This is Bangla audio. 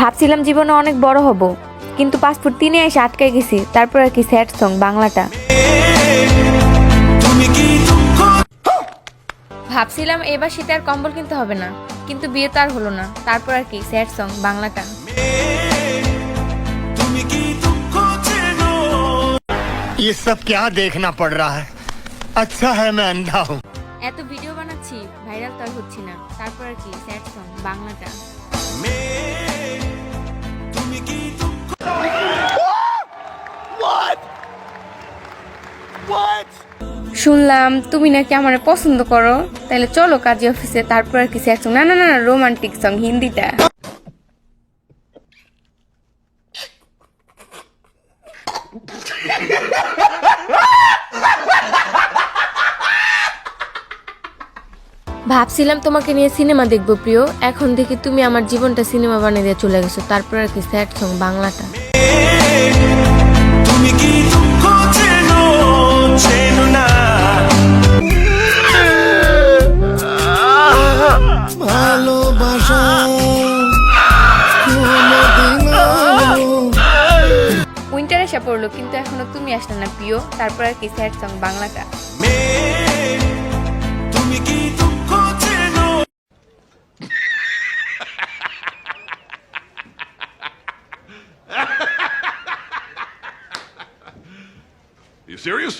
ভাবছিলাম জীবনে অনেক বড় হব, কিন্তু পাসপোর্ট 3 এসে আটকে গেছি। তারপর আর কি স্যাড সং বাংলাটা। ভাবছিলাম এবার শীতে আর কম্বল কিনতে হবে না, কিন্তু বিয়ে তো আর হলো না। তারপর আর কি স্যাড সং বাংলাটা। ये सब क्या देखना पड़ रहा है। अच्छा है मैं अंधा हूँ। এত ভিডিও বানাচ্ছি, ভাইরাল তো আর হচ্ছি না। তারপর আর কি স্যাড সং বাংলাটা। শুনলাম তুমি নাকি আমারে পছন্দ করো, তাহলে চলো কাজী অফিসে। তারপর আর কি স্যাড সং, না না না রোমান্টিক সং হিন্দিটা। ভাবছিলাম তোমাকে নিয়ে সিনেমা দেখবো প্রিয়, এখন দেখি তুমি আমার জীবনটা সিনেমা বানিয়ে দিয়ে চলে গেছো। তারপর আর কি স্যাড সং বাংলাটা। উইন্টার এসে পড়লো, কিন্তু এখনো তুমি আসলে না প্রিয়। তারপর আর কি স্যাড সং বাংলাটা। You serious?